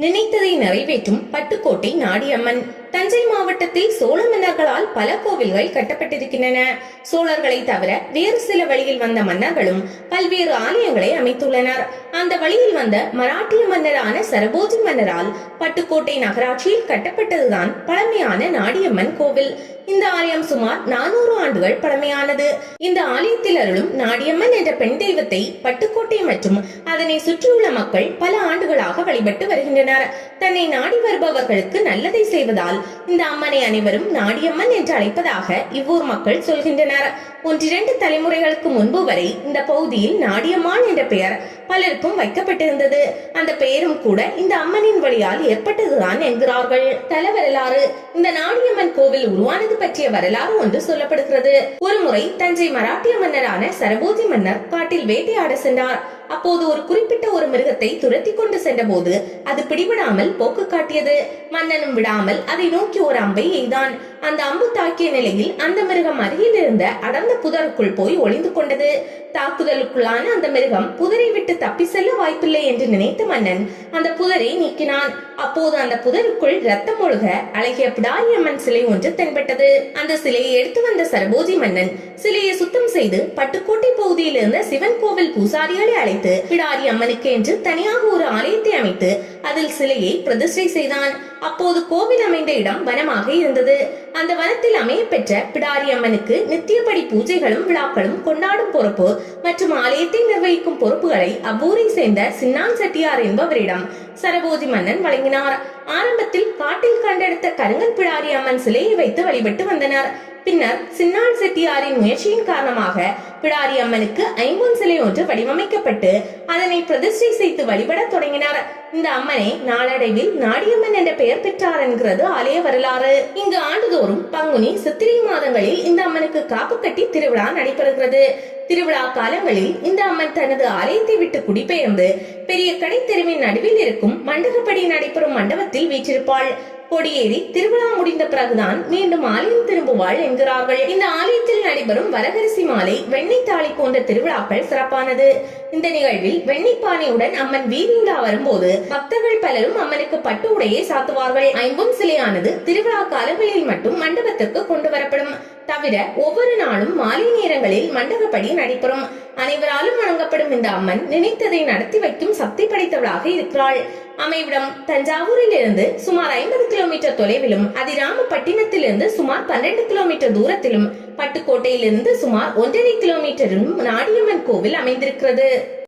நினைத்ததை நிறைவேற்றும் பட்டுக்கோட்டை நாடியம்மன். தஞ்சை மாவட்டத்தில் சோழ மன்னர்களால் பல கோவில்கள் கட்டப்பட்டிருக்கின்றன. சோழர்களை தவிர வேறு சில வழியில் வந்த மன்னர்களும் பல்வேறு ஆலயங்களை அமைத்துள்ளனர். அந்த வழியில் வந்த மராட்டிய மன்னரான சரபோஜி மன்னரால் பட்டுக்கோட்டை நகராட்சியில் கட்டப்பட்டதுதான் பழமையான நாடியம்மன் கோவில். இந்த ஆலயம் சுமார் 400 ஆண்டுகள் பழமையானது. இந்த ஆலயத்தில் அருளும் நாடியம்மன் என்ற பெண் தெய்வத்தை பட்டுக்கோட்டை மற்றும் அதனை சுற்றியுள்ள மக்கள் பல ஆண்டுகளாக வழிபட்டு வருகின்றனர். தன்னை நாடி வருபவர்களுக்கு நல்லதை செய்வதால் இந்த அம்மனை அனைவரும் நாடியம்மன் என்று அழைப்பதாக இவ்வூர் மக்கள் சொல்கின்றனர். 1-2 தலைமுறைகளுக்கு முன்பு வரை இந்த பகுதியில் நாடியம்மாள் என்ற பெயர் பலருக்கும் வைக்கப்பட்டிருந்தது. அந்த பெயரும் கூட இந்த அம்மனின் வழியால் ஏற்பட்டதுதான் என்கிறார்கள். தல வரலாறு. இந்த நாடியம்மன் கோவில் உருவானது பற்றிய வரலாறு ஒன்று சொல்லப்படுகிறது. ஒருமுறை தஞ்சை மராட்டிய மன்னரான சரபோஜி மன்னர் காட்டில் வேட்டையாட சென்றார். அப்போது ஒரு குறிப்பிட்ட ஒரு மிருகத்தை துரத்தி கொண்டு சென்ற போது அது பிடிபடாமல் போக்கு காட்டியது. மன்னனும் விடாமல் அதை நோக்கி ஒரு அம்பை எய்தான். அந்த அம்பு தாக்கிய நிலையில் அந்த மிருகம் அருகில் இருந்த அடர்ந்த புதருக்குள் போய் ஒளிந்து கொண்டது. தாக்குதலுக்குள்ளான அந்த மிருகம் புதரை விட்டு தப்பி செல்ல வாய்ப்பில்லை என்று நினைத்த மன்னன் அந்த புதரை நீக்கினான். அப்போது அந்த புதருக்குள் ரத்தம் ஒழுக அழகிய பிடாரியம்மன் சிலை ஒன்று தென்பட்டது. அந்த சிலையை எடுத்து வந்த சரபோஜி மன்னன் சிலையை சுத்தம் செய்து பட்டுக்கோட்டை பகுதியில் இருந்த சிவன் கோவில் பூசாரிகளை அழைத்து பிடாரி அம்மனுக்கு என்று தனியாக ஒரு ஆலயத்தை அமைத்து அதில் சிலையை பிரதிஷ்டை செய்தான். அப்போது கோவில் அமைந்த இடம் வனமாக இருந்தது. அந்த வனத்தில் அமைய பெற்ற பிடாரி அம்மனுக்கு நித்தியப்படி பூஜைகளும் விழாக்களும் கொண்டாடும் பொறுப்பு மற்றும் ஆலயத்தை நிர்வகிக்கும் பொறுப்புகளை அவ்வூரை சேர்ந்த சின்னான் செட்டியார் என்பவரிடம் சரபோஜி மன்னன் வழங்கினார். ஆரம்பத்தில் காட்டில் கண்டெடுத்த கருங்கல் பிடாரி அம்மன் சிலையை வைத்து வழிபட்டு வந்தனர். பின்னர் சின்னான் செட்டியாரின் முயற்சியின் காரணமாக பிடாரி அம்மனுக்கு ஐம்பொன் சிலை ஒன்று வடிவமைக்கப்பட்டு அதனை பிரதிஷ்டை செய்து வழிபட தொடங்கினார். இந்த அம்மனை நாளடைவில் நாடியம்மன் என்ற பெயர் பெற்றார் என்கிறது ஆலய வரலாறு. இங்கு ஆண்டுதோறும் பங்குனி, சித்திரை மாதங்களில் இந்த அம்மனுக்கு காப்பு கட்டி திருவிழா நடைபெறுகிறது. திருவிழா காலங்களில் இந்த அம்மன் தனது ஆலயத்தை விட்டு குடிபெயர்ந்து பெரிய கடை தெருவின் நடுவில் இருக்கும் மண்டகப்படி நடைபெறும் மண்டபத்தில் வீற்றிருப்பாள். கொடியேறி திருவிழா முடிந்த பிறகுதான் மீண்டும் ஆலயம் திரும்புவாள் என்கிறார்கள். இந்த ஆலயத்தில் நடைபெறும் வரகரிசி மாலை, வெண்ணெய் தாளி போன்ற திருவிழாக்கள் சிறப்பானது. இந்த நிகழ்வில் வெண்ணெய் பானையுடன் அம்மன் வீதியுலா வரும்போது பக்தர்கள் பலரும் அம்மனுக்கு பட்டு உடையை சாத்துவார்கள். ஐம்பொன் சிலையானது திருவிழா காலங்களில் மட்டும் மண்டபத்திற்கு கொண்டு வரப்படும். தவிர ஒவ்வொரு நாளும் மாலை நேரங்களில் மண்டபப்படி நடைபெறும். அனைவராலும் வணங்கப்படும் இந்த அம்மன் நினைத்ததை நடத்தி வைக்கும் சக்தி படைத்தவளாக இருக்கிறாள். அமைவிடம் தஞ்சாவூரில் இருந்து சுமார் 50 கிலோமீட்டர் தொலைவிலும், அதிராமப்பட்டினத்திலிருந்து சுமார் 12 கிலோமீட்டர் தூரத்திலும், பட்டுக்கோட்டையிலிருந்து சுமார் 1.5 கிலோமீட்டரிலும் நாடியம்மன் கோவில் அமைந்திருக்கிறது.